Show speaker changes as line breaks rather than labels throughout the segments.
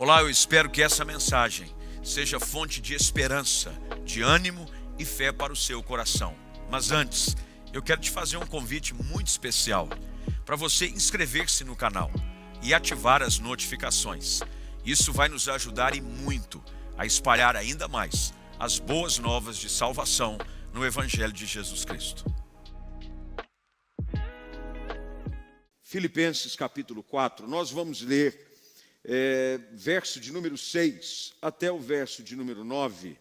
Olá, eu espero que essa mensagem seja fonte de esperança, de ânimo e fé para o seu coração. Mas antes, eu quero te fazer um convite muito especial para você inscrever-se no canal e ativar as notificações. Isso vai nos ajudar e muito a espalhar ainda mais as boas novas de salvação no Evangelho de Jesus Cristo.
Filipenses capítulo 4, nós vamos ler verso de número 6 até o verso de número 9,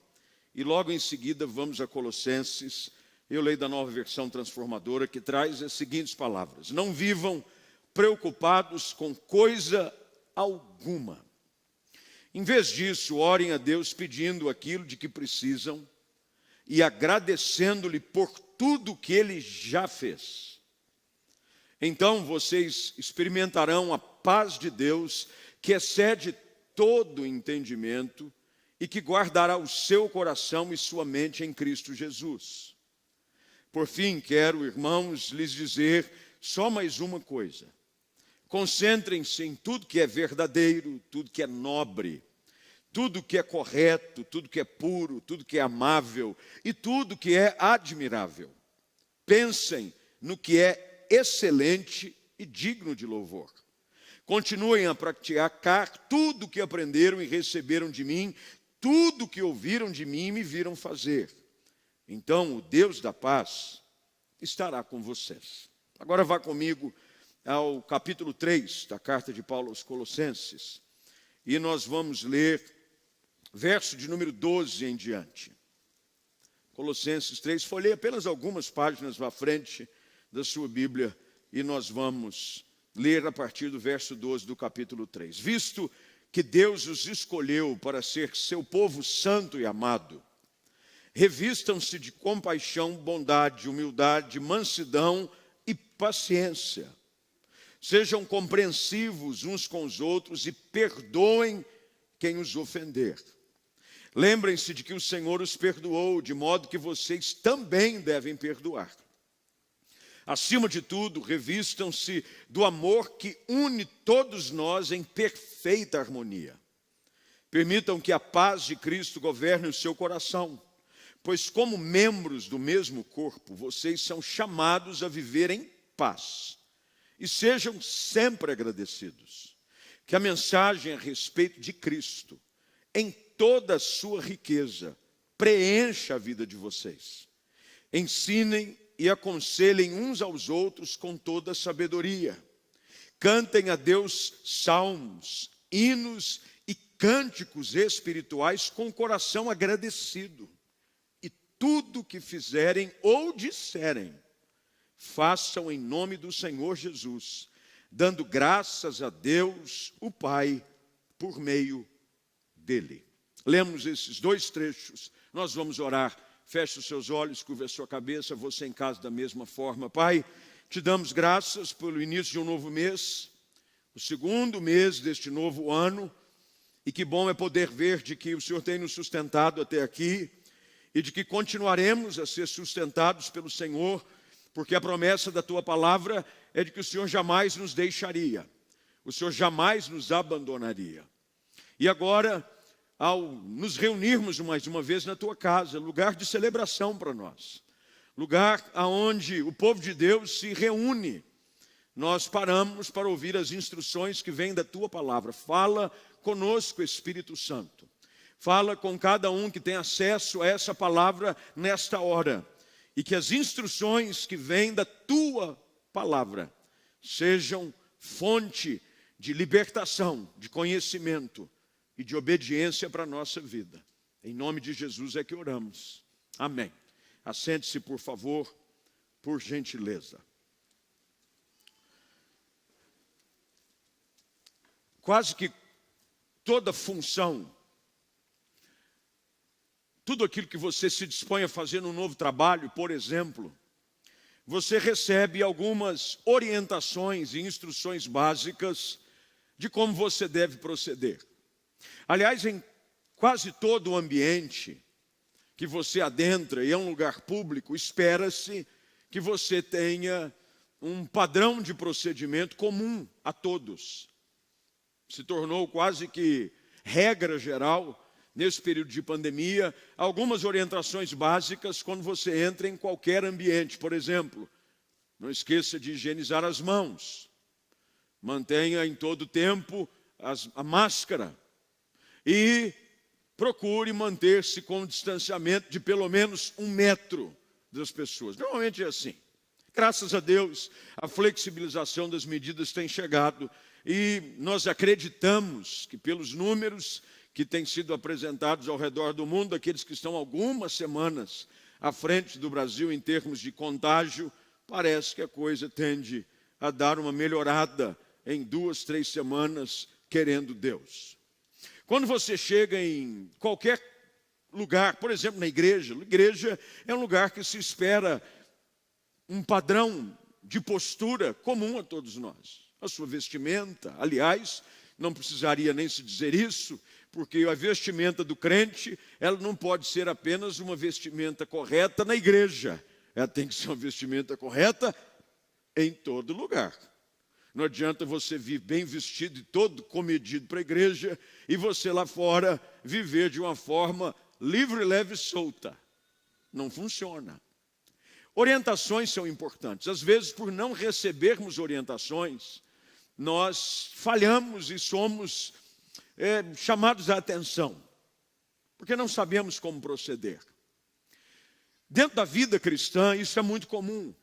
e logo em seguida vamos a Colossenses. Eu leio da Nova Versão Transformadora, que traz as seguintes palavras: não vivam preocupados com coisa alguma. Em vez disso, orem a Deus pedindo aquilo de que precisam e agradecendo-lhe por tudo que Ele já fez. Então vocês experimentarão a paz de Deus, que excede todo entendimento e que guardará o seu coração e sua mente em Cristo Jesus. Por fim, quero, irmãos, lhes dizer só mais uma coisa. Concentrem-se em tudo que é verdadeiro, tudo que é nobre, tudo que é correto, tudo que é puro, tudo que é amável e tudo que é admirável. Pensem no que é excelente e digno de louvor. Continuem a praticar tudo o que aprenderam e receberam de mim, tudo o que ouviram de mim e me viram fazer. Então o Deus da paz estará com vocês. Agora vá comigo ao capítulo 3 da carta de Paulo aos Colossenses, e nós vamos ler verso de número 12 em diante. Colossenses 3, folheie apenas algumas páginas à frente da sua Bíblia, e nós vamos ler a partir do verso 12 do capítulo 3. Visto que Deus os escolheu para ser seu povo santo e amado, revistam-se de compaixão, bondade, humildade, mansidão e paciência. Sejam compreensivos uns com os outros e perdoem quem os ofender. Lembrem-se de que o Senhor os perdoou, de modo que vocês também devem perdoar. Acima de tudo, revistam-se do amor que une todos nós em perfeita harmonia. Permitam que a paz de Cristo governe o seu coração, pois como membros do mesmo corpo, vocês são chamados a viver em paz. E sejam sempre agradecidos. Que a mensagem a respeito de Cristo, em toda a sua riqueza, preencha a vida de vocês. Ensinem e aconselhem uns aos outros com toda a sabedoria. Cantem a Deus salmos, hinos e cânticos espirituais com o coração agradecido. E tudo que fizerem ou disserem, façam em nome do Senhor Jesus, dando graças a Deus, o Pai, por meio dele. Lemos esses dois trechos, nós vamos orar. Feche os seus olhos, curva a sua cabeça, você em casa da mesma forma. Pai, te damos graças pelo início de um novo mês, o segundo mês deste novo ano, e que bom é poder ver de que o Senhor tem nos sustentado até aqui, e de que continuaremos a ser sustentados pelo Senhor, porque a promessa da Tua palavra é de que o Senhor jamais nos deixaria, o Senhor jamais nos abandonaria. E agora, ao nos reunirmos mais uma vez na Tua casa, lugar de celebração para nós, lugar onde o povo de Deus se reúne, nós paramos para ouvir as instruções que vêm da Tua palavra. Fala conosco, Espírito Santo. Fala com cada um que tem acesso a essa palavra nesta hora. E que as instruções que vêm da Tua palavra sejam fonte de libertação, de conhecimento e de obediência para a nossa vida. Em nome de Jesus é que oramos. Amém. Assente-se, por favor, por gentileza. Quase que toda função, tudo aquilo que você se dispõe a fazer no novo trabalho, por exemplo, você recebe algumas orientações e instruções básicas de como você deve proceder. Aliás, em quase todo o ambiente que você adentra e é um lugar público, espera-se que você tenha um padrão de procedimento comum a todos. Se tornou quase que regra geral, nesse período de pandemia, algumas orientações básicas quando você entra em qualquer ambiente. Por exemplo, não esqueça de higienizar as mãos. Mantenha em todo tempo a máscara. E procure manter-se com um distanciamento de pelo menos 1 metro das pessoas. Normalmente é assim. Graças a Deus, a flexibilização das medidas tem chegado. E nós acreditamos que pelos números que têm sido apresentados ao redor do mundo, aqueles que estão algumas semanas à frente do Brasil em termos de contágio, parece que a coisa tende a dar uma melhorada em 2, 3 semanas, querendo Deus. Quando você chega em qualquer lugar, por exemplo, na igreja é um lugar que se espera um padrão de postura comum a todos nós. A sua vestimenta, aliás, não precisaria nem se dizer isso, porque a vestimenta do crente, ela não pode ser apenas uma vestimenta correta na igreja. Ela tem que ser uma vestimenta correta em todo lugar. Não adianta você vir bem vestido e todo comedido para a igreja e você lá fora viver de uma forma livre, leve e solta. Não funciona. Orientações são importantes. Às vezes, por não recebermos orientações, nós falhamos e somos chamados à atenção, porque não sabemos como proceder. Dentro da vida cristã, isso é muito comum.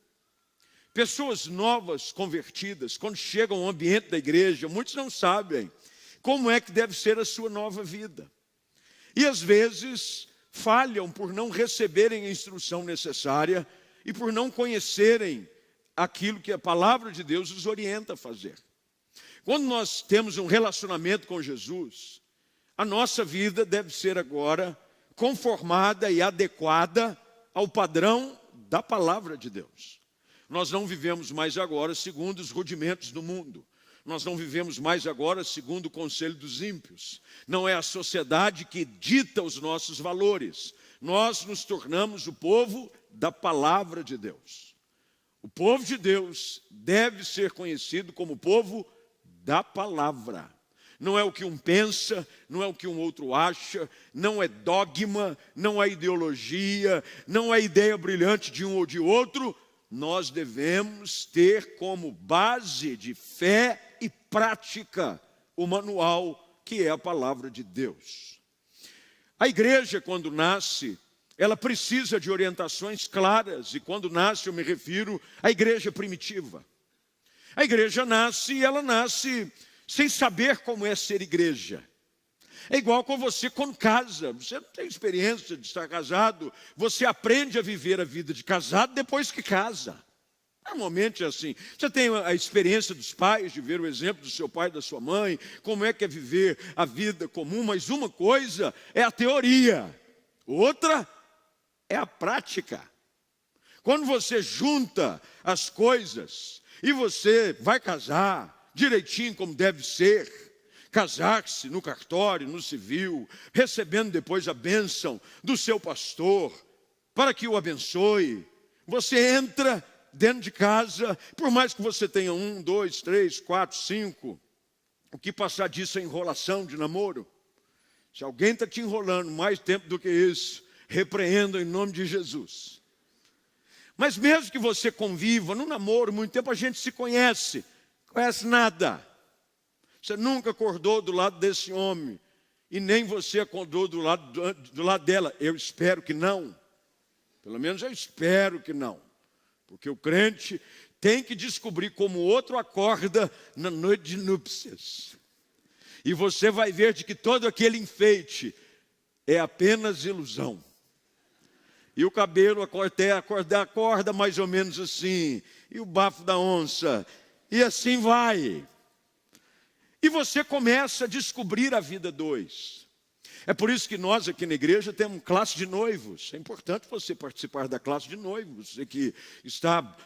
Pessoas novas, convertidas, quando chegam ao ambiente da igreja, muitos não sabem como é que deve ser a sua nova vida. E às vezes falham por não receberem a instrução necessária e por não conhecerem aquilo que a palavra de Deus os orienta a fazer. Quando nós temos um relacionamento com Jesus, a nossa vida deve ser agora conformada e adequada ao padrão da palavra de Deus. Nós não vivemos mais agora segundo os rudimentos do mundo. Nós não vivemos mais agora segundo o conselho dos ímpios. Não é a sociedade que dita os nossos valores. Nós nos tornamos o povo da palavra de Deus. O povo de Deus deve ser conhecido como povo da palavra. Não é o que um pensa, não é o que um outro acha, não é dogma, não é ideologia, não é ideia brilhante de um ou de outro. Nós devemos ter como base de fé e prática o manual que é a palavra de Deus. A igreja, quando nasce, ela precisa de orientações claras, e quando nasce eu me refiro à igreja primitiva. A igreja nasce e ela nasce sem saber como é ser igreja. É igual com você quando casa. Você não tem experiência de estar casado. Você aprende a viver a vida de casado depois que casa. Normalmente é assim. Você tem a experiência dos pais, de ver o exemplo do seu pai e da sua mãe, como é que é viver a vida comum, mas uma coisa é a teoria, outra é a prática. Quando você junta as coisas e você vai casar direitinho como deve ser, casar-se no cartório, no civil, recebendo depois a bênção do seu pastor, para que o abençoe. Você entra dentro de casa, por mais que você tenha 1, 2, 3, 4, 5, o que passar disso é enrolação de namoro. Se alguém está te enrolando mais tempo do que isso, repreenda em nome de Jesus. Mas mesmo que você conviva no namoro, muito tempo a gente se conhece nada. Você nunca acordou do lado desse homem, e nem você acordou do lado dela. Eu espero que não. Pelo menos eu espero que não. Porque o crente tem que descobrir como o outro acorda na noite de núpcias. E você vai ver de que todo aquele enfeite é apenas ilusão. E o cabelo acorda mais ou menos assim. E o bafo da onça. E assim vai. E você começa a descobrir a vida dois. É por isso que nós aqui na igreja temos classe de noivos. É importante você participar da classe de noivos. Você que está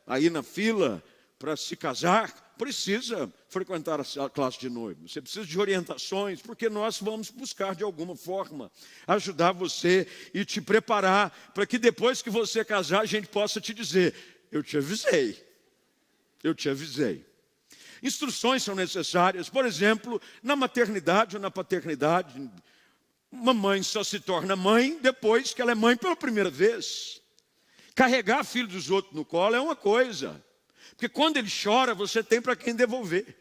aí na fila para se casar, precisa frequentar a classe de noivos. Você precisa de orientações, porque nós vamos buscar de alguma forma ajudar você e te preparar para que depois que você casar a gente possa te dizer: eu te avisei. Eu te avisei. Instruções são necessárias. Por exemplo, na maternidade ou na paternidade, uma mãe só se torna mãe depois que ela é mãe pela primeira vez. Carregar filho dos outros no colo é uma coisa, porque quando ele chora, você tem para quem devolver.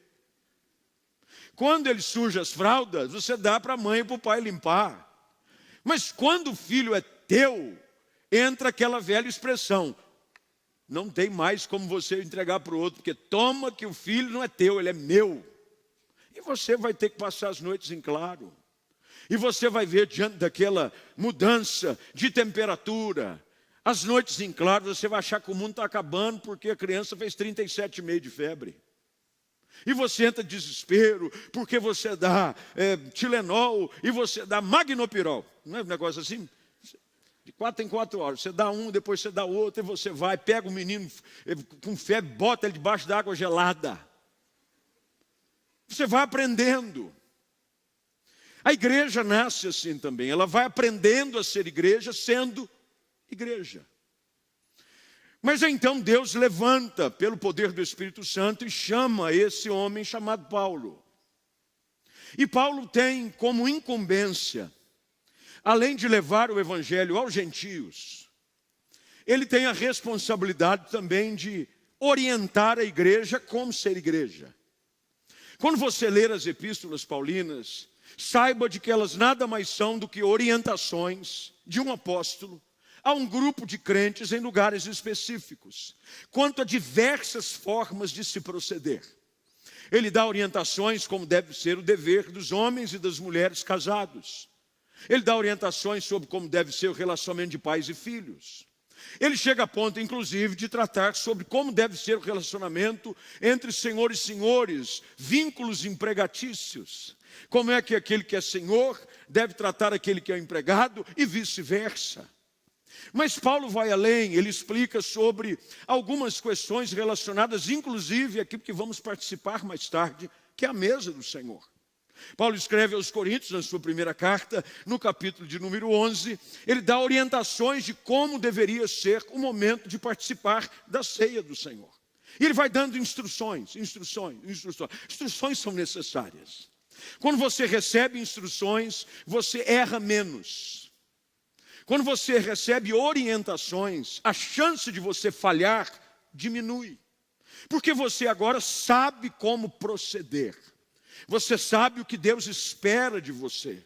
Quando ele suja as fraldas, você dá para a mãe e para o pai limpar. Mas quando o filho é teu, entra aquela velha expressão: não tem mais como você entregar para o outro, porque toma que o filho não é teu, ele é meu. E você vai ter que passar as noites em claro. E você vai ver, diante daquela mudança de temperatura, as noites em claro, você vai achar que o mundo está acabando porque a criança fez 37,5 de febre. E você entra em desespero porque você dá Tilenol e você dá Magnopirol. Não é um negócio assim? De 4 em 4 horas. Você dá um, depois você dá outro, e você vai, pega o menino com febre, bota ele debaixo da água gelada. Você vai aprendendo. A igreja nasce assim também. Ela vai aprendendo a ser igreja, sendo igreja. Mas então Deus levanta pelo poder do Espírito Santo e chama esse homem chamado Paulo. E Paulo tem como incumbência, além de levar o evangelho aos gentios, ele tem a responsabilidade também de orientar a igreja como ser igreja. Quando você ler as epístolas paulinas, saiba de que elas nada mais são do que orientações de um apóstolo a um grupo de crentes em lugares específicos, quanto a diversas formas de se proceder. Ele dá orientações como deve ser o dever dos homens e das mulheres casados. Ele dá orientações sobre como deve ser o relacionamento de pais e filhos. Ele chega a ponto, inclusive, de tratar sobre como deve ser o relacionamento entre senhor e senhores, vínculos empregatícios. Como é que aquele que é senhor deve tratar aquele que é empregado e vice-versa. Mas Paulo vai além, ele explica sobre algumas questões relacionadas, inclusive aquilo que vamos participar mais tarde, que é a mesa do Senhor. Paulo escreve aos Coríntios, na sua primeira carta, no capítulo de número 11, ele dá orientações de como deveria ser o momento de participar da ceia do Senhor. E ele vai dando instruções. Instruções são necessárias. Quando você recebe instruções, você erra menos. Quando você recebe orientações, a chance de você falhar diminui. Porque você agora sabe como proceder. Você sabe o que Deus espera de você.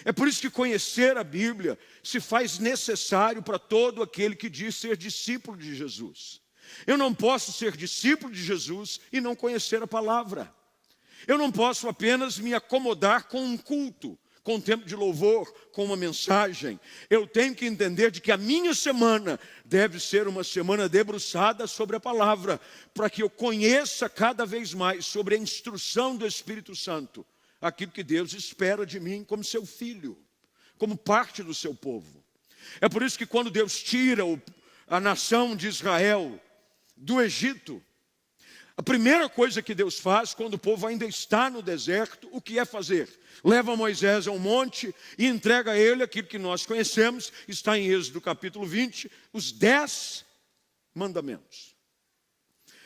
É por isso que conhecer a Bíblia se faz necessário para todo aquele que diz ser discípulo de Jesus. Eu não posso ser discípulo de Jesus e não conhecer a palavra. Eu não posso apenas me acomodar com um culto, com um tempo de louvor, com uma mensagem. Eu tenho que entender de que a minha semana deve ser uma semana debruçada sobre a palavra, para que eu conheça cada vez mais sobre a instrução do Espírito Santo, aquilo que Deus espera de mim como seu filho, como parte do seu povo. É por isso que quando Deus tira a nação de Israel do Egito, a primeira coisa que Deus faz, quando o povo ainda está no deserto, o que é fazer? Leva Moisés a um monte e entrega a ele aquilo que nós conhecemos, está em Êxodo capítulo 20, os 10 mandamentos.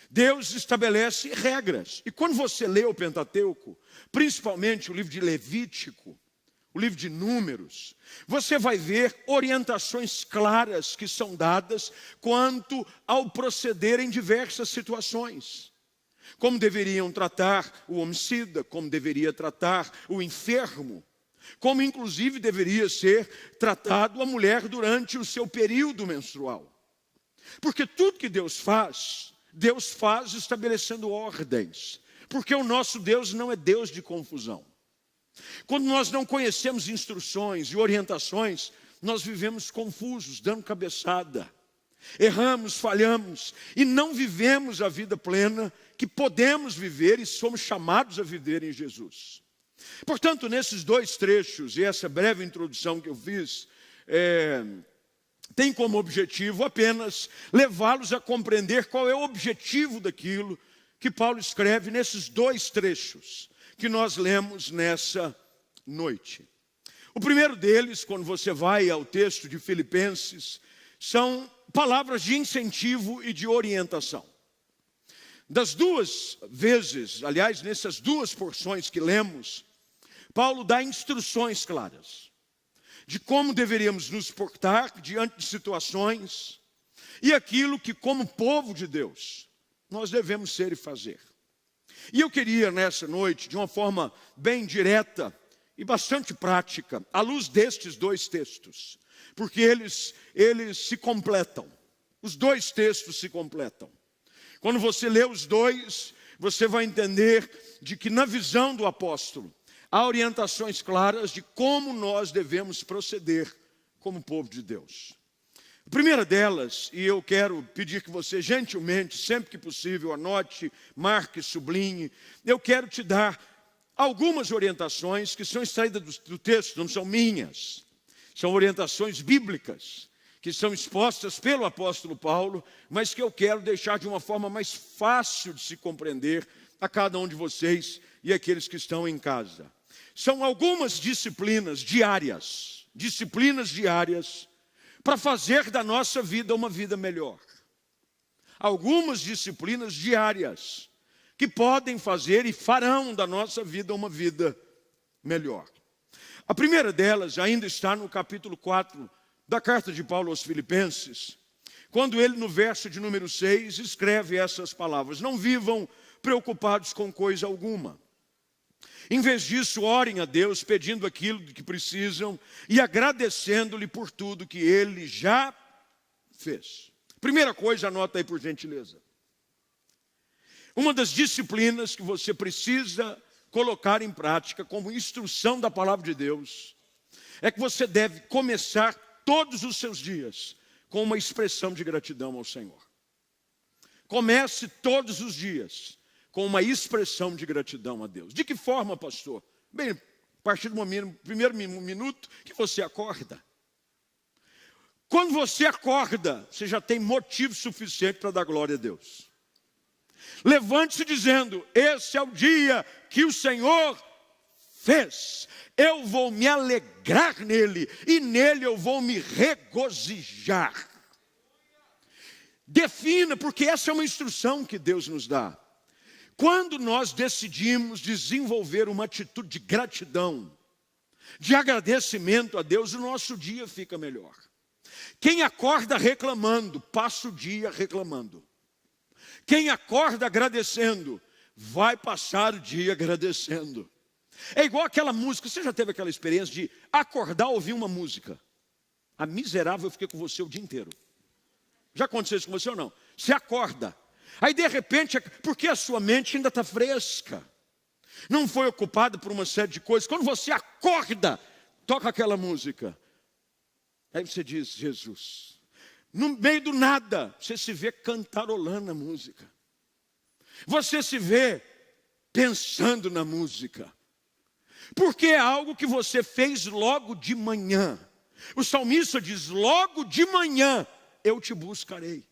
Deus estabelece regras. E quando você lê o Pentateuco, principalmente o livro de Levítico, o livro de Números, você vai ver orientações claras que são dadas quanto ao proceder em diversas situações. Como deveriam tratar o homicida, como deveria tratar o enfermo, como inclusive deveria ser tratado a mulher durante o seu período menstrual. Porque tudo que Deus faz estabelecendo ordens. Porque o nosso Deus não é Deus de confusão. Quando nós não conhecemos instruções e orientações, nós vivemos confusos, dando cabeçada. Erramos, falhamos e não vivemos a vida plena que podemos viver e somos chamados a viver em Jesus. Portanto, nesses dois trechos e essa breve introdução que eu fiz, tem como objetivo apenas levá-los a compreender qual é o objetivo daquilo que Paulo escreve nesses dois trechos que nós lemos nessa noite. O primeiro deles, quando você vai ao texto de Filipenses, são palavras de incentivo e de orientação. Das duas vezes, aliás, nessas duas porções que lemos, Paulo dá instruções claras de como deveríamos nos portar diante de situações e aquilo que, como povo de Deus, nós devemos ser e fazer. E eu queria, nessa noite, de uma forma bem direta e bastante prática, à luz destes dois textos, porque eles se completam. Os dois textos se completam. Quando você lê os dois, você vai entender de que na visão do apóstolo, há orientações claras de como nós devemos proceder como povo de Deus. A primeira delas, e eu quero pedir que você gentilmente, sempre que possível, anote, marque, sublinhe, eu quero te dar algumas orientações que são extraídas do texto, não são minhas, são orientações bíblicas, que são expostas pelo apóstolo Paulo, mas que eu quero deixar de uma forma mais fácil de se compreender a cada um de vocês e aqueles que estão em casa. São algumas disciplinas diárias para fazer da nossa vida uma vida melhor. Algumas disciplinas diárias que podem fazer e farão da nossa vida uma vida melhor. A primeira delas ainda está no capítulo 4 da carta de Paulo aos Filipenses, quando ele, no verso de número 6, escreve essas palavras: não vivam preocupados com coisa alguma. Em vez disso, orem a Deus, pedindo aquilo de que precisam e agradecendo-lhe por tudo que Ele já fez. Primeira coisa, anota aí por gentileza. Uma das disciplinas que você precisa colocar em prática como instrução da palavra de Deus é que você deve começar todos os seus dias com uma expressão de gratidão ao Senhor. Comece todos os dias com uma expressão de gratidão a Deus. De que forma, pastor? Bem, a partir do primeiro minuto que você acorda. Quando você acorda, você já tem motivo suficiente para dar glória a Deus. Levante-se dizendo: esse é o dia que o Senhor fez. Eu vou me alegrar nele e nele eu vou me regozijar. Defina, porque essa é uma instrução que Deus nos dá. Quando nós decidimos desenvolver uma atitude de gratidão, de agradecimento a Deus, o nosso dia fica melhor. Quem acorda reclamando, passa o dia reclamando. Quem acorda agradecendo, vai passar o dia agradecendo. É igual aquela música, você já teve aquela experiência de acordar e ouvir uma música? A miserável, eu fiquei com você o dia inteiro. Já aconteceu isso com você ou não? Você acorda, aí de repente, porque a sua mente ainda está fresca, não foi ocupada por uma série de coisas. Quando você acorda, toca aquela música. Aí você diz: Jesus. No meio do nada, você se vê cantarolando a música. Você se vê pensando na música. Porque é algo que você fez logo de manhã. O salmista diz: logo de manhã eu te buscarei.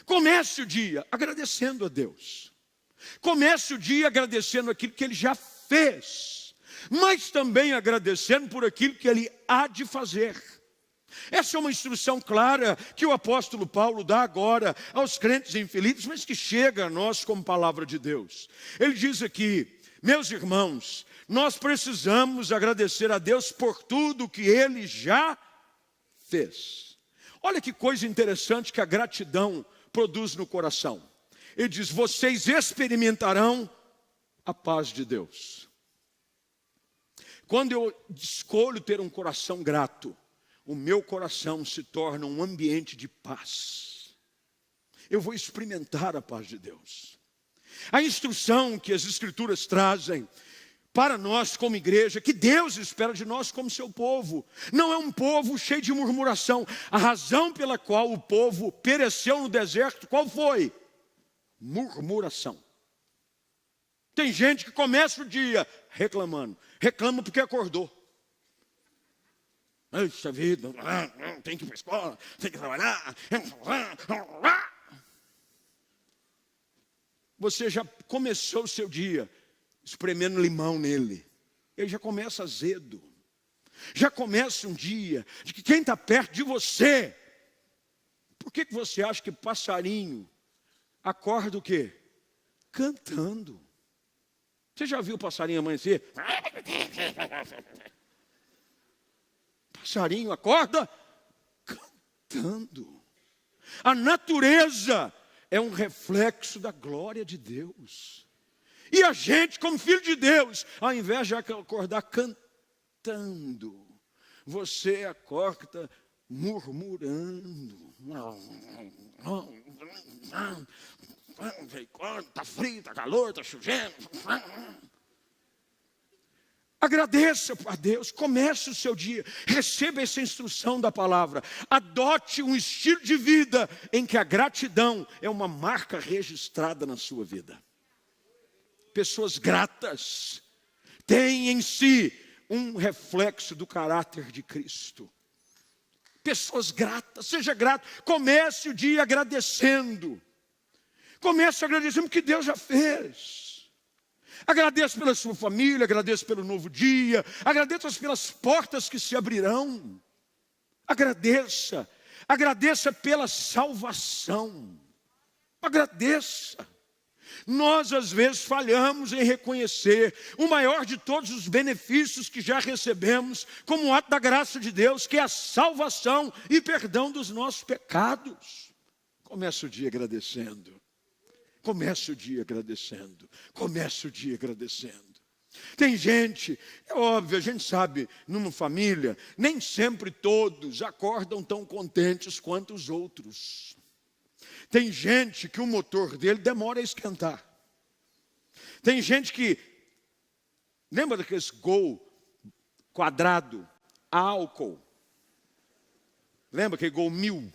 Comece o dia agradecendo a Deus. Comece o dia agradecendo aquilo que Ele já fez, mas também agradecendo por aquilo que Ele há de fazer. Essa é uma instrução clara que o apóstolo Paulo dá agora aos crentes em Filipos, mas que chega a nós como palavra de Deus. Ele diz aqui: meus irmãos, nós precisamos agradecer a Deus por tudo que Ele já fez. Olha que coisa interessante que a gratidão produz no coração. Ele diz: vocês experimentarão a paz de Deus. Quando eu escolho ter um coração grato, o meu coração se torna um ambiente de paz. Eu vou experimentar a paz de Deus. A instrução que as Escrituras trazem para nós como igreja, que Deus espera de nós como seu povo, não é um povo cheio de murmuração. A razão pela qual o povo pereceu no deserto, qual foi? Murmuração. Tem gente que começa o dia reclamando. Reclama porque acordou. Puxa vida, tem que ir para a escola, tem que trabalhar. Você já começou o seu dia espremendo limão nele. Ele já começa azedo. Já começa um dia de que quem está perto de você. Por que você acha que passarinho acorda o quê? Cantando. Você já viu o passarinho amanhecer? Passarinho acorda cantando. A natureza é um reflexo da glória de Deus. E a gente, como filho de Deus, ao invés de acordar cantando, você acorda murmurando. Está frio, está calor, está chovendo. Agradeça a Deus, comece o seu dia, receba essa instrução da palavra, adote um estilo de vida em que a gratidão é uma marca registrada na sua vida. Pessoas gratas têm em si um reflexo do caráter de Cristo. Pessoas gratas, seja grato, comece o dia agradecendo. Comece agradecendo o que Deus já fez. Agradeça pela sua família, agradeça pelo novo dia, agradeça pelas portas que se abrirão. Agradeça, agradeça pela salvação. Agradeça. Nós às vezes falhamos em reconhecer o maior de todos os benefícios que já recebemos como ato da graça de Deus, que é a salvação e perdão dos nossos pecados. Comece o dia agradecendo. Comece o dia agradecendo. Comece o dia agradecendo. Tem gente, é óbvio, a gente sabe, numa família, nem sempre todos acordam tão contentes quanto os outros. Tem gente que o motor dele demora a esquentar. Tem gente que, lembra daqueles Gol quadrado, álcool? Lembra aquele Gol 1000?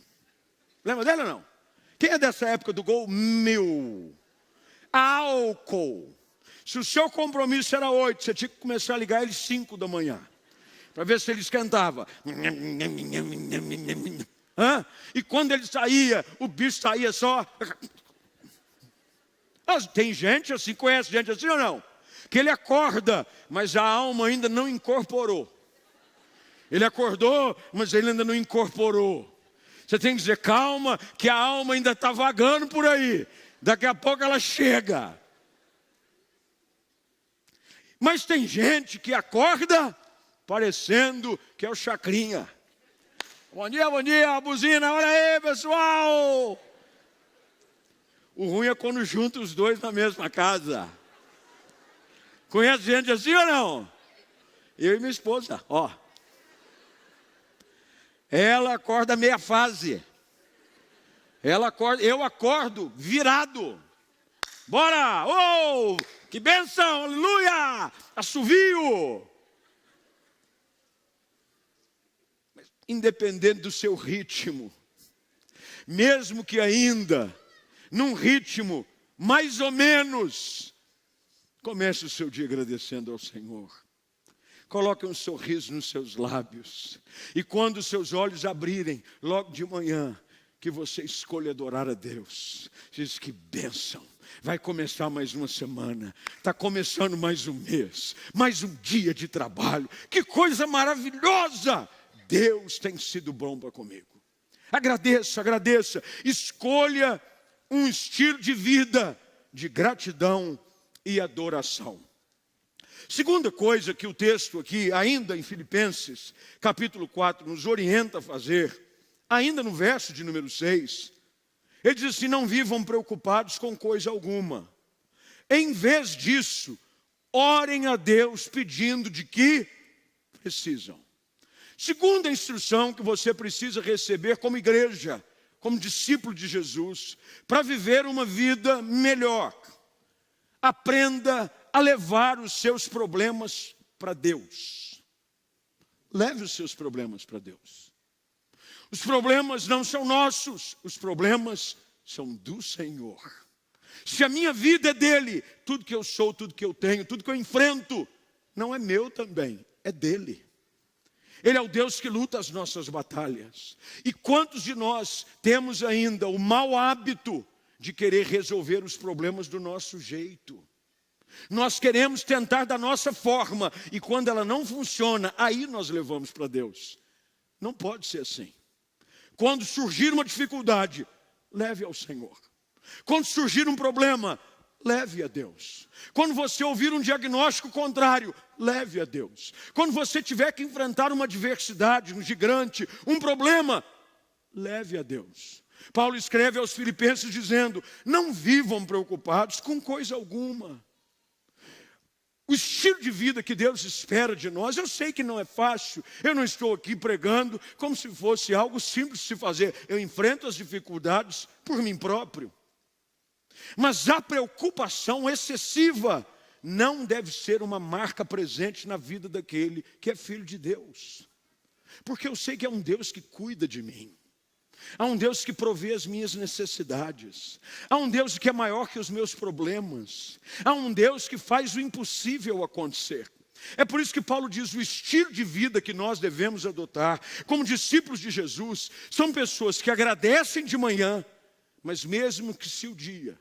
Lembra dele ou não? Quem é dessa época do Gol 1000? Álcool. Se o seu compromisso era 8, você tinha que começar a ligar ele 5 da manhã. Para ver se ele esquentava. E quando ele saía, o bicho saía só. Tem gente assim, conhece gente assim ou não? Que ele acorda, mas a alma ainda não incorporou. Ele acordou, mas ele ainda não incorporou. Você tem que dizer, calma, que a alma ainda está vagando por aí. Daqui a pouco ela chega. Mas tem gente que acorda parecendo que é o Chacrinha. Bom dia, buzina, olha aí, pessoal. O ruim é quando junta os dois na mesma casa. Conhece gente assim ou não? Eu e minha esposa, ó. Ela acorda meia fase. Ela acorda, eu acordo virado. Bora! Oh, que bênção! Aleluia! Assovio! Mas, independente do seu ritmo, mesmo que ainda num ritmo mais ou menos, comece o seu dia agradecendo ao Senhor. Coloque um sorriso nos seus lábios. E quando os seus olhos abrirem, logo de manhã, que você escolha adorar a Deus. Diz que bênção. Vai começar mais uma semana. Está começando mais um mês. Mais um dia de trabalho. Que coisa maravilhosa. Deus tem sido bom para comigo. Agradeça, agradeça. Escolha um estilo de vida de gratidão e adoração. Segunda coisa que o texto aqui, ainda em Filipenses, capítulo 4, nos orienta a fazer, ainda no verso de número 6, ele diz assim, não vivam preocupados com coisa alguma. Em vez disso, orem a Deus pedindo de que precisam. Segunda instrução que você precisa receber como igreja, como discípulo de Jesus, para viver uma vida melhor. Aprenda a levar os seus problemas para Deus. Leve os seus problemas para Deus. Os problemas não são nossos, os problemas são do Senhor. Se a minha vida é dele, tudo que eu sou, tudo que eu tenho, tudo que eu enfrento, não é meu também, é dele. Ele é o Deus que luta as nossas batalhas. E quantos de nós temos ainda o mau hábito de querer resolver os problemas do nosso jeito? Nós queremos tentar da nossa forma, e quando ela não funciona, aí nós levamos para Deus. Não pode ser assim. Quando surgir uma dificuldade, leve ao Senhor. Quando surgir um problema, leve a Deus. Quando você ouvir um diagnóstico contrário, leve a Deus. Quando você tiver que enfrentar uma adversidade, um gigante, um problema, leve a Deus. Paulo escreve aos Filipenses dizendo: não vivam preocupados com coisa alguma. O estilo de vida que Deus espera de nós, eu sei que não é fácil. Eu não estou aqui pregando como se fosse algo simples de se fazer. Eu enfrento as dificuldades por mim próprio. Mas a preocupação excessiva não deve ser uma marca presente na vida daquele que é filho de Deus. Porque eu sei que há um Deus que cuida de mim. Há um Deus que provê as minhas necessidades. Há um Deus que é maior que os meus problemas. Há um Deus que faz o impossível acontecer. É por isso que Paulo diz: o estilo de vida que nós devemos adotar como discípulos de Jesus são pessoas que agradecem de manhã, mas mesmo que se o dia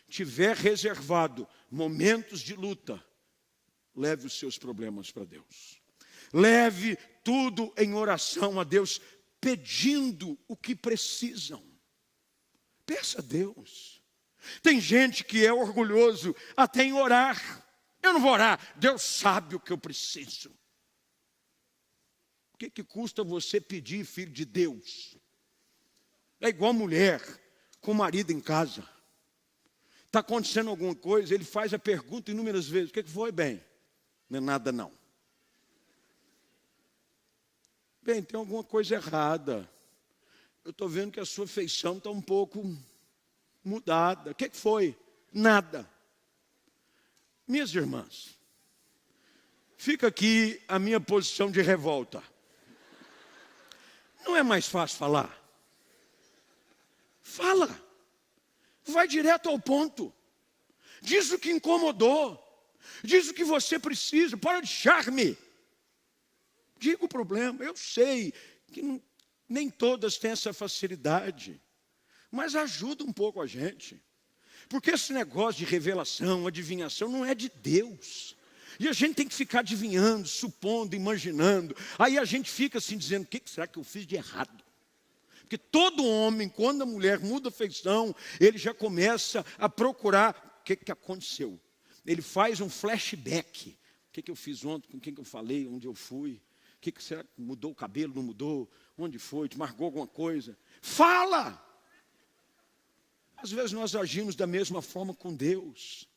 tiver reservado momentos de luta, leve os seus problemas para Deus. Leve tudo em oração a Deus, pedindo o que precisam. Peça a Deus. Tem gente que é orgulhoso até em orar. Eu não vou orar, Deus sabe o que eu preciso. O que custa você pedir, filho de Deus? É igual mulher com o marido em casa. Está acontecendo alguma coisa, ele faz a pergunta inúmeras vezes: o que foi, bem? Não é nada não. Bem, tem alguma coisa errada. Eu estou vendo que a sua feição está um pouco mudada. O que foi? Nada. Minhas irmãs, fica aqui a minha posição de revolta. Não é mais fácil falar? Fala. Vai direto ao ponto. Diz o que incomodou. Diz o que você precisa. Para de charme. Diga o problema. Eu sei que nem todas têm essa facilidade, mas ajuda um pouco a gente. Porque esse negócio de revelação, adivinhação, não é de Deus. E a gente tem que ficar adivinhando, supondo, imaginando. Aí a gente fica assim dizendo: o que será que eu fiz de errado? Porque todo homem, quando a mulher muda a feição, ele já começa a procurar o que aconteceu. Ele faz um flashback. O que eu fiz ontem, com quem que eu falei, onde eu fui. O que será que mudou o cabelo, não mudou? Onde foi? Te marcou alguma coisa? Fala! Às vezes nós agimos da mesma forma com Deus.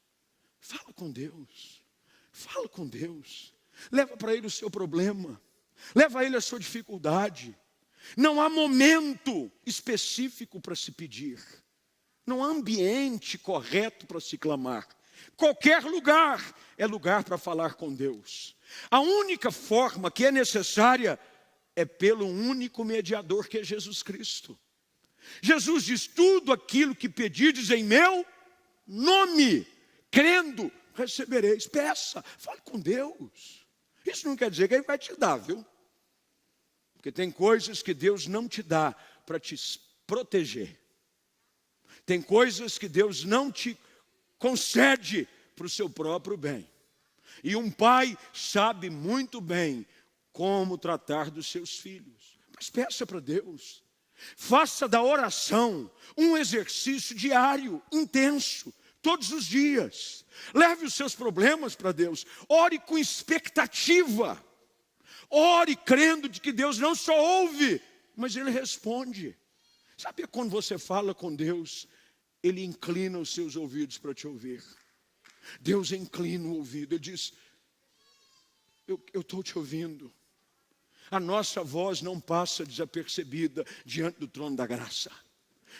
Fala com Deus. Fala com Deus. Leva para Ele o seu problema. Leva a Ele a sua dificuldade. Não há momento específico para se pedir. Não há ambiente correto para se clamar. Qualquer lugar é lugar para falar com Deus. A única forma que é necessária é pelo único mediador, que é Jesus Cristo. Jesus diz: tudo aquilo que pedirdes em meu nome, crendo, recebereis. Peça, fale com Deus. Isso não quer dizer que Ele vai te dar, viu? Porque tem coisas que Deus não te dá para te proteger. Tem coisas que Deus não te concede para o seu próprio bem. E um pai sabe muito bem como tratar dos seus filhos. Mas peça para Deus. Faça da oração um exercício diário, intenso, todos os dias. Leve os seus problemas para Deus. Ore com expectativa. Ore crendo de que Deus não só ouve, mas Ele responde. Sabe quando você fala com Deus, Ele inclina os seus ouvidos para te ouvir. Deus inclina o ouvido. Ele diz: eu estou te ouvindo. A nossa voz não passa desapercebida diante do trono da graça.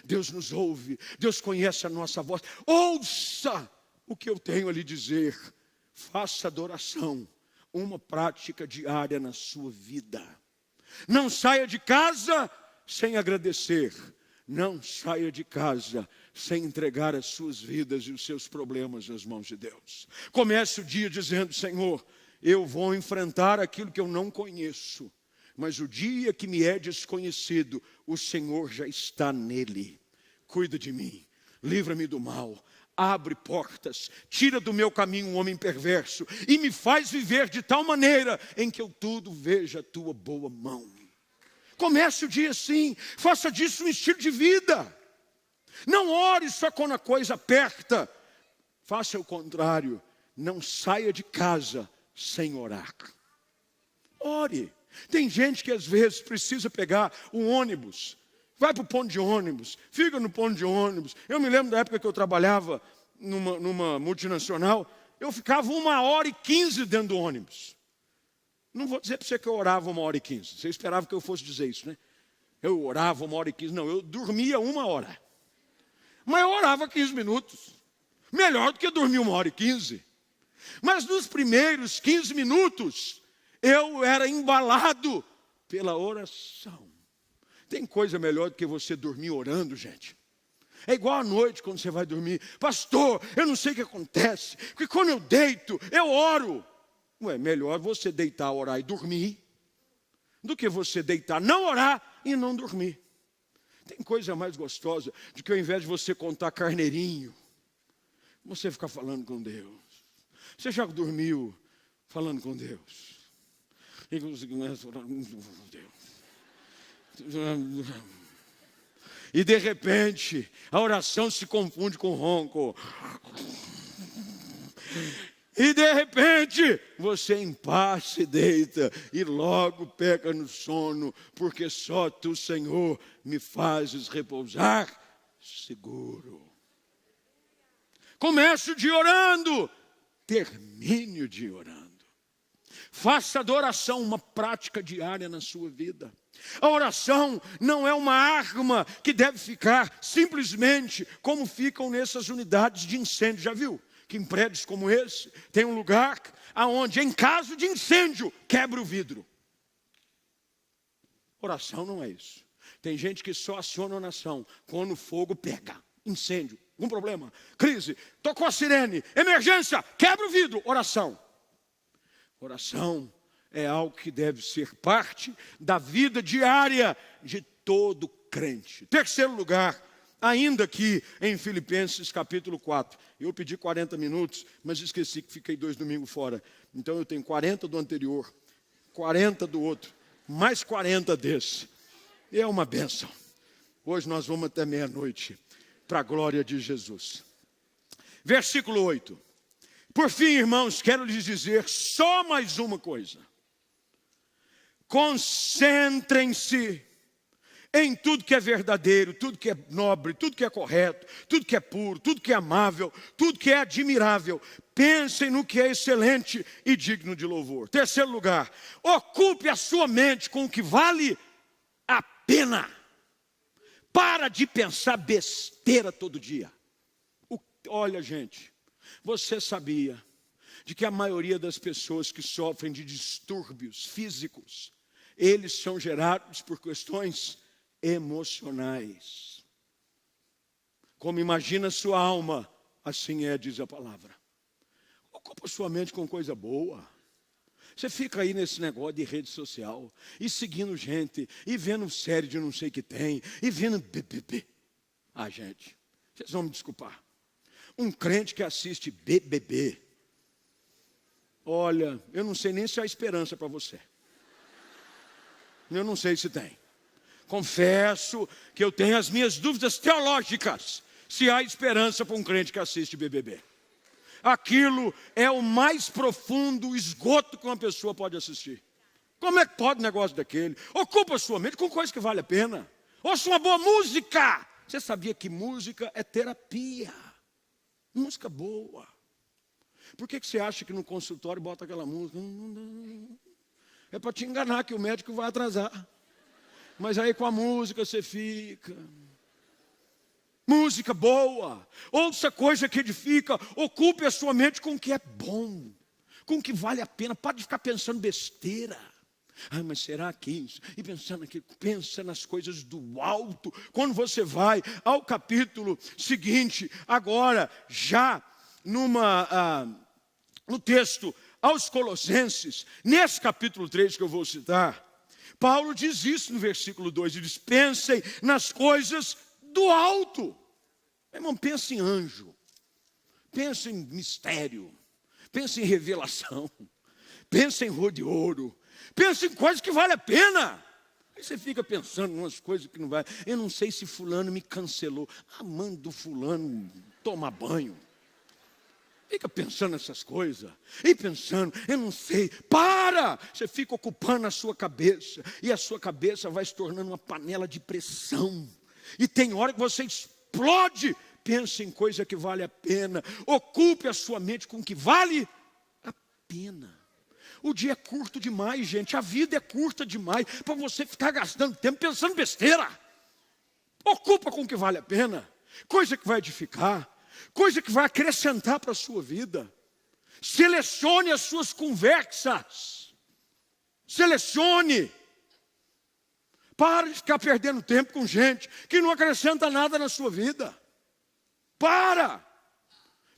Deus nos ouve. Deus conhece a nossa voz. Ouça o que eu tenho a lhe dizer. Faça da oração uma prática diária na sua vida. Não saia de casa sem agradecer. Não saia de casa sem entregar as suas vidas e os seus problemas nas mãos de Deus. Comece o dia dizendo: Senhor, eu vou enfrentar aquilo que eu não conheço, mas o dia que me é desconhecido, o Senhor já está nele. Cuida de mim, livra-me do mal, abre portas, tira do meu caminho um homem perverso e me faz viver de tal maneira em que eu tudo veja a tua boa mão. Comece o dia assim, faça disso um estilo de vida. Não ore só quando a coisa aperta. Faça o contrário. Não saia de casa sem orar. Ore. Tem gente que às vezes precisa pegar um ônibus. Vai para o ponto de ônibus. Fica no ponto de ônibus. Eu me lembro da época que eu trabalhava numa multinacional. Eu ficava 1h15 dentro do ônibus. Não vou dizer para você que eu orava 1h15. Você esperava que eu fosse dizer isso, né? Eu orava 1h15. Não, eu dormia 1 hora. Mas eu orava 15 minutos. Melhor do que dormir 1h15. Mas nos primeiros 15 minutos, eu era embalado pela oração. Tem coisa melhor do que você dormir orando, gente. É igual à noite quando você vai dormir. Pastor, eu não sei o que acontece. Porque quando eu deito, eu oro. Ué, melhor você deitar, orar e dormir, do que você deitar, não orar e não dormir. Tem coisa mais gostosa do que ao invés de você contar carneirinho, você ficar falando com Deus. Você já dormiu falando com Deus? E você começa a orar com Deus. E de repente, a oração se confunde com ronco. E de repente, você em paz se deita e logo pega no sono, porque só tu, Senhor, me fazes repousar seguro. Comece o dia orando, termine o dia orando. Faça da oração uma prática diária na sua vida. A oração não é uma arma que deve ficar simplesmente como ficam nessas unidades de incêndio, já viu? Que em prédios como esse, tem um lugar onde, em caso de incêndio, quebra o vidro. Oração não é isso. Tem gente que só aciona a oração quando o fogo pega. Incêndio, algum problema, crise, tocou a sirene, emergência, quebra o vidro. Oração. Oração é algo que deve ser parte da vida diária de todo crente. Terceiro lugar, ainda aqui em Filipenses capítulo 4. Eu pedi 40 minutos, mas esqueci que fiquei 2 domingos fora. Então eu tenho 40 do anterior, 40 do outro, mais 40 desse. É uma bênção. Hoje nós vamos até meia-noite, para a glória de Jesus. Versículo 8. Por fim, irmãos, quero lhes dizer só mais uma coisa. Concentrem-se em tudo que é verdadeiro, tudo que é nobre, tudo que é correto, tudo que é puro, tudo que é amável, tudo que é admirável. Pensem no que é excelente e digno de louvor. Terceiro lugar, ocupe a sua mente com o que vale a pena. Para de pensar besteira todo dia. Olha, gente, você sabia de que a maioria das pessoas que sofrem de distúrbios físicos, eles são gerados por questões emocionais. Como imagina sua alma, assim é, diz a palavra. Ocupa sua mente com coisa boa. Você fica aí nesse negócio de rede social, e seguindo gente, e vendo série de não sei o que tem, e vendo BBB. Ah, gente, vocês vão me desculpar. Um crente que assiste BBB, olha, eu não sei nem se há esperança para você. Eu não sei se tem. Confesso que eu tenho as minhas dúvidas teológicas se há esperança para um crente que assiste BBB. Aquilo é o mais profundo esgoto que uma pessoa pode assistir. Como é que pode um negócio daquele? Ocupa a sua mente com coisa que vale a pena. Ouça uma boa música. Você sabia que música é terapia? Música boa. Por que você acha que no consultório bota aquela música? É para te enganar que o médico vai atrasar. Mas aí com a música você fica. Música boa. Ouça coisa que edifica. Ocupe a sua mente com o que é bom. Com o que vale a pena. Pode ficar pensando besteira. Ah, mas será que isso? E pensando aqui, pensa nas coisas do alto. Quando você vai ao capítulo seguinte, agora já no texto aos Colossenses, nesse capítulo 3 que eu vou citar, Paulo diz isso no versículo 2, ele diz, pensem nas coisas do alto. Meu irmão, pensa em anjo, pensa em mistério, pensa em revelação, pensa em rua de ouro, pensa em coisas que vale a pena. Aí você fica pensando em umas coisas que não vai. Eu não sei se fulano me cancelou. Manda o fulano tomar banho. Fica pensando nessas coisas. E pensando, eu não sei. Para! Você fica ocupando a sua cabeça. E a sua cabeça vai se tornando uma panela de pressão. E tem hora que você explode. Pense em coisa que vale a pena. Ocupe a sua mente com o que vale a pena. O dia é curto demais, gente. A vida é curta demais para você ficar gastando tempo pensando besteira. Ocupa com o que vale a pena. Coisa que vai edificar. Coisa que vai acrescentar para a sua vida. Selecione as suas conversas. Selecione. Para de ficar perdendo tempo com gente que não acrescenta nada na sua vida. Para.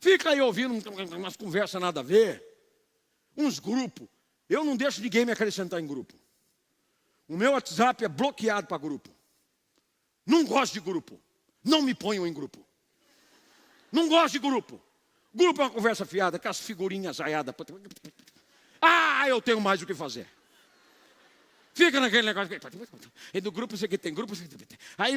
Fica aí ouvindo umas conversas nada a ver. Uns grupos. Eu não deixo ninguém me acrescentar em grupo. O meu WhatsApp é bloqueado para grupo. Não gosto de grupo. Não me ponham em grupo. Não gosto de grupo. Grupo é uma conversa fiada, com as figurinhas aiadas. Eu tenho mais o que fazer. Fica naquele negócio. E do grupo você que tem grupo. Aí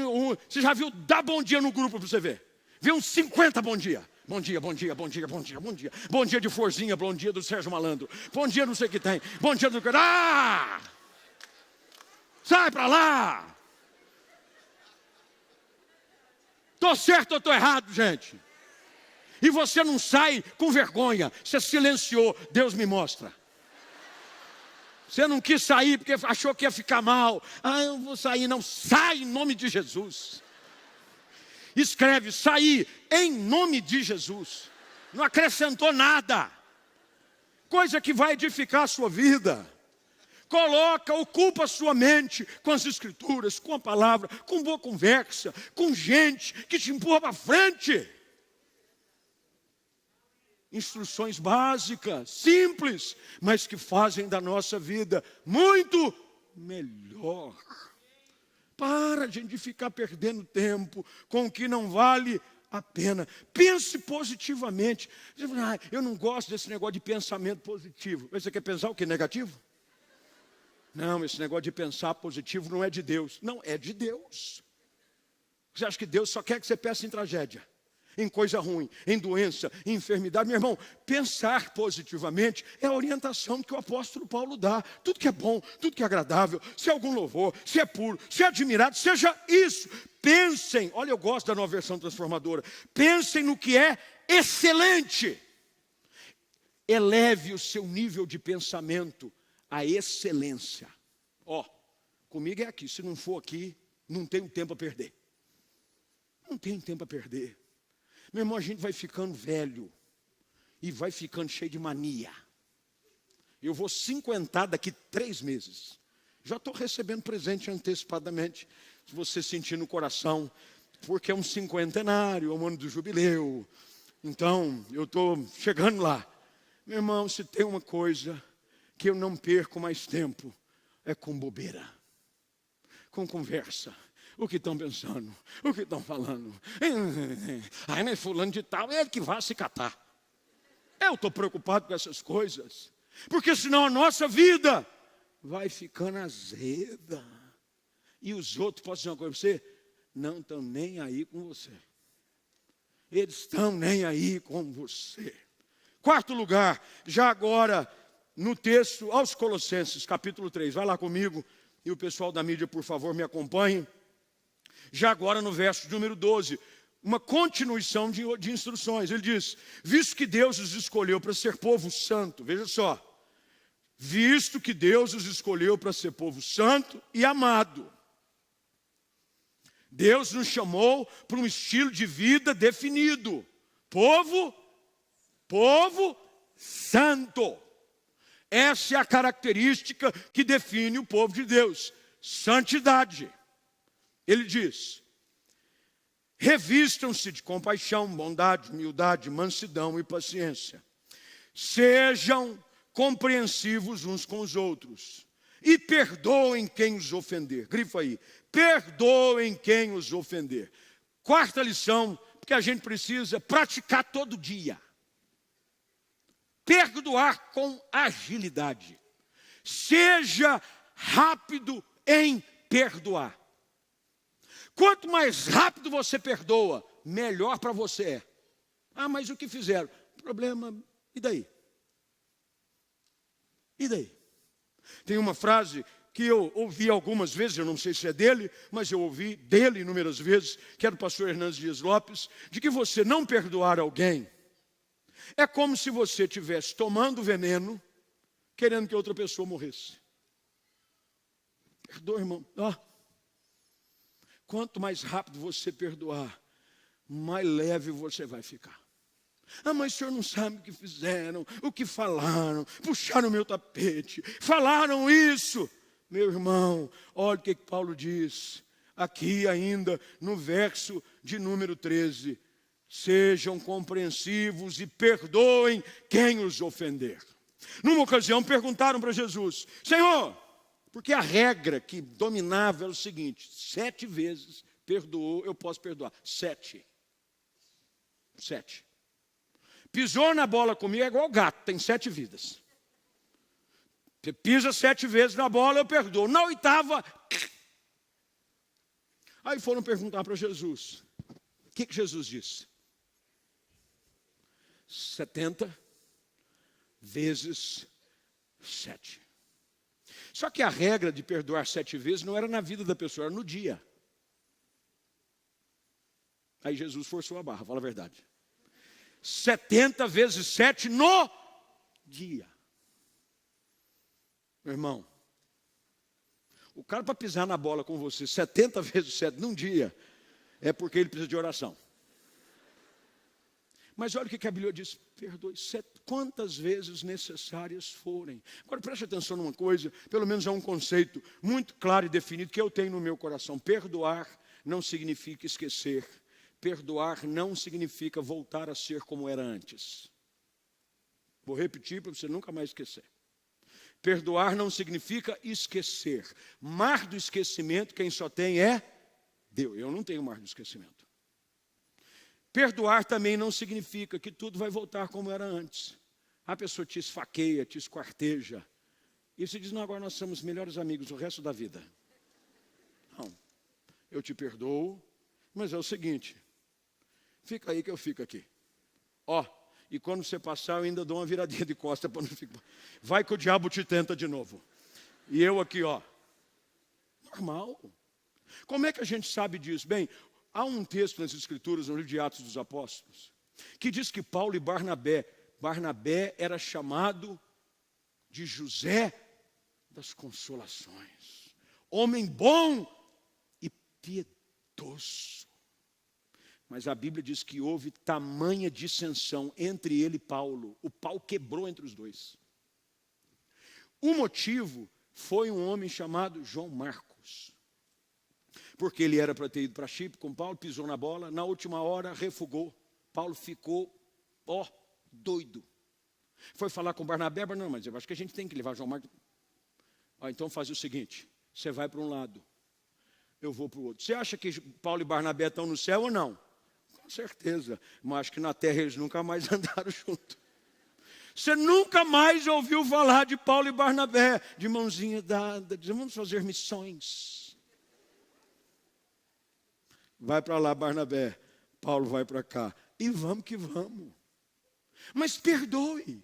você já viu dar bom dia no grupo para você ver. Viu uns 50 bom dia. Bom dia, bom dia, bom dia, bom dia, bom dia. Bom dia de Forzinha, bom dia do Sérgio Malandro. Bom dia não sei o que tem. Bom dia do... Sai pra lá! Tô certo ou tô errado, gente? E você não sai com vergonha. Você silenciou, Deus me mostra. Você não quis sair porque achou que ia ficar mal. Eu vou sair, não. Sai em nome de Jesus. Escreve, sair em nome de Jesus. Não acrescentou nada. Coisa que vai edificar a sua vida. Ocupa a sua mente com as escrituras, com a palavra, com boa conversa, com gente que te empurra para frente. Instruções básicas, simples, mas que fazem da nossa vida muito melhor. Para de ficar perdendo tempo com o que não vale a pena. Pense positivamente. Eu não gosto desse negócio de pensamento positivo. Você quer pensar o que? Negativo? Não, esse negócio de pensar positivo não é de Deus. Não, é de Deus. Você acha que Deus só quer que você pense em tragédia, em coisa ruim, em doença, em enfermidade? Meu irmão, pensar positivamente é a orientação que o apóstolo Paulo dá. Tudo que é bom, tudo que é agradável, se é algum louvor, se é puro, se é admirado, seja isso. Pensem, olha, eu gosto da Nova Versão Transformadora. Pensem no que é excelente. Eleve o seu nível de pensamento à excelência. Comigo é aqui. Se não for aqui, não tenho tempo a perder. Não tenho tempo a perder. Meu irmão, a gente vai ficando velho e vai ficando cheio de mania. Eu vou 50 daqui 3 meses. Já estou recebendo presente antecipadamente. Se você sentir no coração, porque é um 50º, é um ano do jubileu. Então, eu estou chegando lá. Meu irmão, se tem uma coisa que eu não perco mais tempo, é com bobeira, com conversa. O que estão pensando? O que estão falando? Mas fulano de tal, é ele que vai se catar. Eu estou preocupado com essas coisas. Porque senão a nossa vida vai ficando azeda. E os outros, posso dizer uma coisa para você? Não estão nem aí com você. Eles estão nem aí com você. 4º lugar, já agora no texto aos Colossenses, capítulo 3. Vai lá comigo e o pessoal da mídia, por favor, me acompanhe. Já agora no verso de número 12, uma continuação de instruções. Ele diz, visto que Deus os escolheu para ser povo santo, veja só, visto que Deus os escolheu para ser povo santo e amado. Deus nos chamou para um estilo de vida definido. Povo santo. Essa é a característica que define o povo de Deus. Santidade. Ele diz, revistam-se de compaixão, bondade, humildade, mansidão e paciência. Sejam compreensivos uns com os outros. E perdoem quem os ofender. Grifa aí. Perdoem quem os ofender. 4ª lição, porque a gente precisa praticar todo dia. Perdoar com agilidade. Seja rápido em perdoar. Quanto mais rápido você perdoa, melhor para você é. Ah, mas o que fizeram? Problema, e daí? E daí? Tem uma frase que eu ouvi algumas vezes, eu não sei se é dele, mas eu ouvi dele inúmeras vezes, que é do pastor Hernandes Dias Lopes, de que você não perdoar alguém é como se você estivesse tomando veneno, querendo que outra pessoa morresse. Perdoa, irmão. Quanto mais rápido você perdoar, mais leve você vai ficar. Ah, mas o senhor não sabe o que fizeram, o que falaram, puxaram o meu tapete, falaram isso. Meu irmão, olha o que Paulo diz, aqui ainda no verso de número 13. Sejam compreensivos e perdoem quem os ofender. Numa ocasião perguntaram para Jesus, Senhor, porque a regra que dominava era o seguinte, 7 vezes perdoou, eu posso perdoar. 7. Pisou na bola comigo é igual gato, tem 7 vidas. Você pisa 7 vezes na bola, eu perdoo. Na 8ª, aí foram perguntar para Jesus. O que Jesus disse? 70 vezes 7. Só que a regra de perdoar 7 vezes não era na vida da pessoa, era no dia. Aí Jesus forçou a barra, fala a verdade. 70 vezes 7 no dia. Meu irmão, o cara para pisar na bola com você 70 vezes 7 num dia, é porque ele precisa de oração. Mas olha o que a Bíblia diz, perdoe quantas vezes necessárias forem. Agora preste atenção numa coisa, pelo menos é um conceito muito claro e definido que eu tenho no meu coração. Perdoar não significa esquecer. Perdoar não significa voltar a ser como era antes. Vou repetir para você nunca mais esquecer. Perdoar não significa esquecer. Mar do esquecimento, quem só tem é Deus. Eu não tenho mar do esquecimento. Perdoar também não significa que tudo vai voltar como era antes. A pessoa te esfaqueia, te esquarteja. E você diz, não, agora nós somos melhores amigos o resto da vida. Não, eu te perdoo, mas é o seguinte, fica aí que eu fico aqui. E quando você passar eu ainda dou uma viradinha de costa para não ficar. Vai que o diabo te tenta de novo. E eu aqui, normal. Como é que a gente sabe disso? Bem, há um texto nas Escrituras, no livro de Atos dos Apóstolos, que diz que Paulo e Barnabé era chamado de José das Consolações. Homem bom e piedoso. Mas a Bíblia diz que houve tamanha dissensão entre ele e Paulo. O pau quebrou entre os dois. O motivo foi um homem chamado João Marcos. Porque ele era para ter ido para Chipre com Paulo, pisou na bola, na última hora refugou. Paulo ficou, doido. Foi falar com Barnabé, não, mas eu acho que a gente tem que levar João Marcos. Então faz o seguinte, você vai para um lado, eu vou para o outro. Você acha que Paulo e Barnabé estão no céu ou não? Com certeza, mas acho que na terra eles nunca mais andaram juntos. Você nunca mais ouviu falar de Paulo e Barnabé, de mãozinha dada, dizendo, vamos fazer missões. Vai para lá, Barnabé, Paulo vai para cá. E vamos que vamos. Mas perdoe,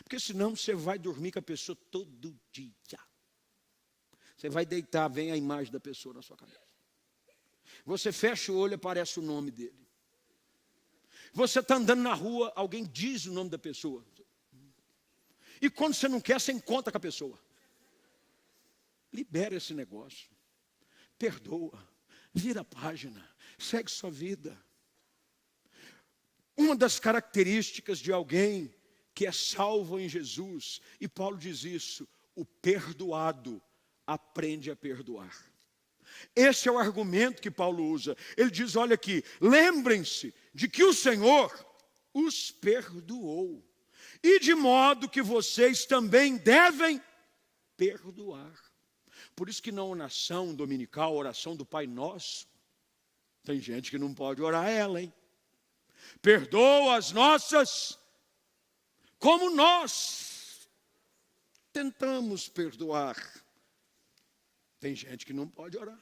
porque senão você vai dormir com a pessoa todo dia. Você vai deitar, vem a imagem da pessoa na sua cabeça. Você fecha o olho, aparece o nome dele. Você está andando na rua, alguém diz o nome da pessoa. E quando você não quer, você encontra com a pessoa. Libera esse negócio. Perdoa. Vira a página. Segue sua vida. Uma das características de alguém que é salvo em Jesus, e Paulo diz isso, o perdoado aprende a perdoar. Esse é o argumento que Paulo usa. Ele diz, olha aqui, lembrem-se de que o Senhor os perdoou. E de modo que vocês também devem perdoar. Por isso que na oração dominical, a oração do Pai Nosso, tem gente que não pode orar ela, hein? Perdoa as nossas, como nós tentamos perdoar. Tem gente que não pode orar.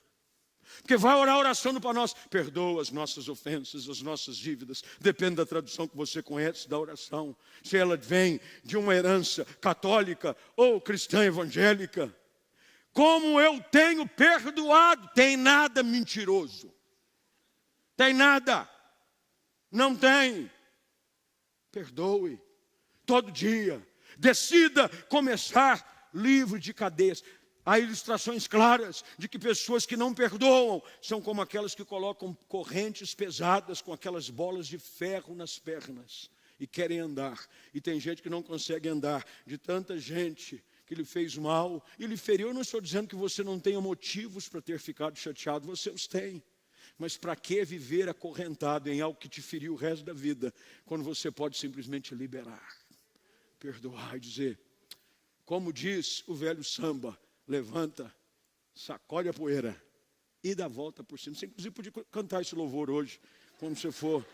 Porque vai orar a oração do Pai Nosso. Perdoa as nossas ofensas, as nossas dívidas. Depende da tradução que você conhece da oração. Se ela vem de uma herança católica ou cristã evangélica. Como eu tenho perdoado. Tem nada mentiroso. Tem nada. Não tem. Perdoe. Todo dia. Decida começar livre de cadeias. Há ilustrações claras de que pessoas que não perdoam são como aquelas que colocam correntes pesadas com aquelas bolas de ferro nas pernas e querem andar. E tem gente que não consegue andar, de tanta gente que lhe fez mal e lhe feriu. Eu não estou dizendo que você não tenha motivos para ter ficado chateado, você os tem. Mas para que viver acorrentado em algo que te feriu o resto da vida, quando você pode simplesmente liberar, perdoar e dizer, como diz o velho samba, levanta, sacode a poeira e dá a volta por cima. Você inclusive podia cantar esse louvor hoje, como se for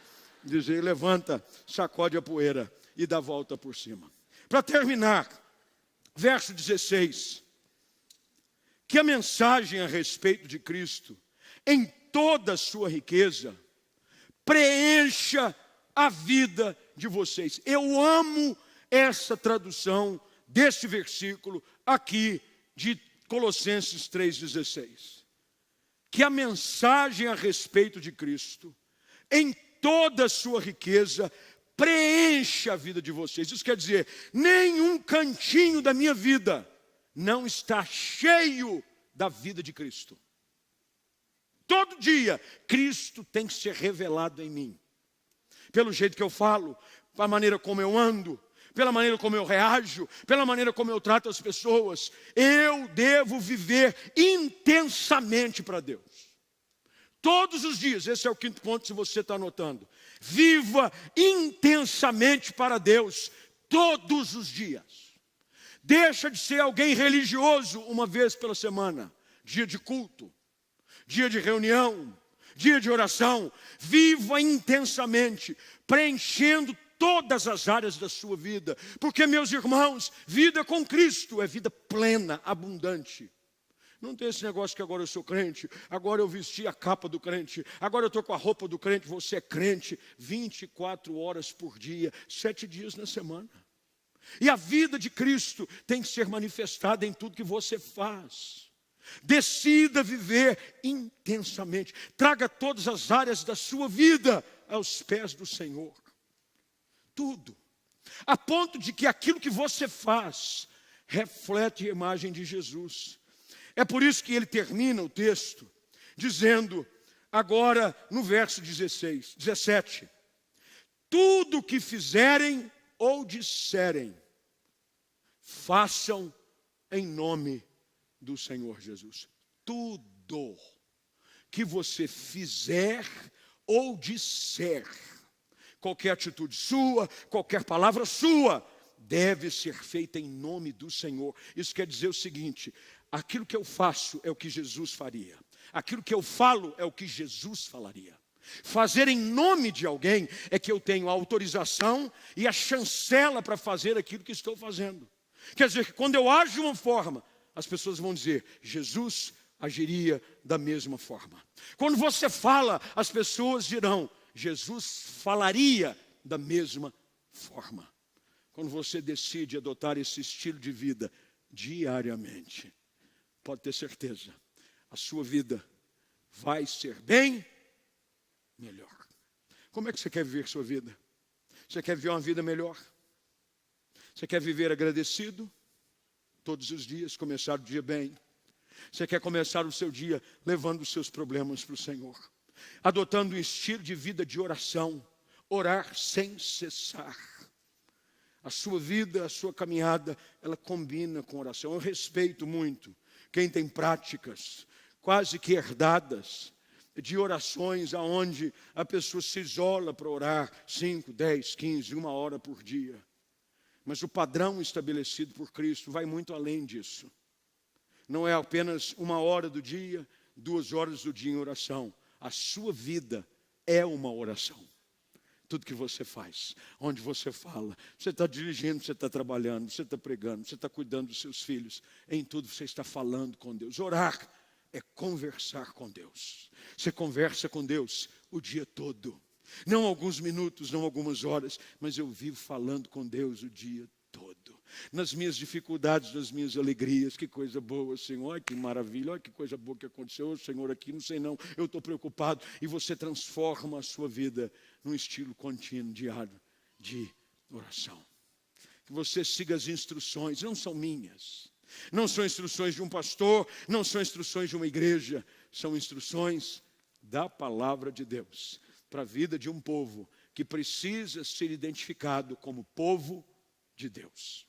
dizer, levanta, sacode a poeira e dá a volta por cima. Para terminar, verso 16, que a mensagem a respeito de Cristo, em toda a sua riqueza, preencha a vida de vocês. Eu amo essa tradução deste versículo aqui, de Colossenses 3,16. Que a mensagem a respeito de Cristo, em toda a sua riqueza, preencha a vida de vocês. Isso quer dizer, nenhum cantinho da minha vida não está cheio da vida de Cristo. Todo dia, Cristo tem que ser revelado em mim. Pelo jeito que eu falo, pela maneira como eu ando, pela maneira como eu reajo, pela maneira como eu trato as pessoas. Eu devo viver intensamente para Deus. Todos os dias, esse é o quinto ponto se você está anotando. Viva intensamente para Deus, todos os dias. Deixa de ser alguém religioso uma vez pela semana. Dia de culto, dia de reunião, dia de oração. Viva intensamente, preenchendo todas as áreas da sua vida, porque, meus irmãos, vida com Cristo é vida plena, abundante. Não tem esse negócio que agora eu sou crente, agora eu vesti a capa do crente, agora eu estou com a roupa do crente. Você é crente 24 horas por dia, 7 dias na semana. E a vida de Cristo tem que ser manifestada em tudo que você faz. Decida viver intensamente, traga todas as áreas da sua vida aos pés do Senhor. Tudo, a ponto de que aquilo que você faz reflete a imagem de Jesus. É por isso que ele termina o texto dizendo, agora no verso 17, tudo o que fizerem ou disserem, façam em nome do Senhor Jesus. Tudo que você fizer ou disser, qualquer atitude sua, qualquer palavra sua, deve ser feita em nome do Senhor. Isso quer dizer o seguinte, aquilo que eu faço é o que Jesus faria. Aquilo que eu falo é o que Jesus falaria. Fazer em nome de alguém é que eu tenho a autorização e a chancela para fazer aquilo que estou fazendo. Quer dizer que quando eu ajo de uma forma, as pessoas vão dizer, Jesus agiria da mesma forma. Quando você fala, as pessoas dirão, Jesus falaria da mesma forma. Quando você decide adotar esse estilo de vida diariamente, pode ter certeza, a sua vida vai ser bem melhor. Como é que você quer viver sua vida? Você quer viver uma vida melhor? Você quer viver agradecido? Todos os dias, começar o dia bem. Você quer começar o seu dia levando os seus problemas para o Senhor, adotando um estilo de vida de oração, orar sem cessar. A sua vida, a sua caminhada, ela combina com oração. Eu respeito muito quem tem práticas quase que herdadas de orações aonde a pessoa se isola para orar 5, 10, 15, 1 hora por dia. Mas o padrão estabelecido por Cristo vai muito além disso. Não é apenas 1 hora do dia, 2 horas do dia em oração. A sua vida é uma oração. tudo que você faz, onde você fala. Você está dirigindo, você está trabalhando, você está pregando, você está cuidando dos seus filhos. Em tudo você está falando com Deus. Orar é conversar com Deus. Você conversa com Deus o dia todo. Não alguns minutos, não algumas horas, mas eu vivo falando com Deus o dia todo. Nas minhas dificuldades, nas minhas alegrias. Que coisa boa, Senhor. Olha que maravilha, olha que coisa boa que aconteceu. Ô, Senhor, aqui, não sei não, eu estou preocupado. E você transforma a sua vida num estilo contínuo, diário, de oração. Que você siga as instruções, não são minhas. Não são instruções de um pastor, não são instruções de uma igreja. São instruções da palavra de Deus para a vida de um povo que precisa ser identificado como povo de Deus.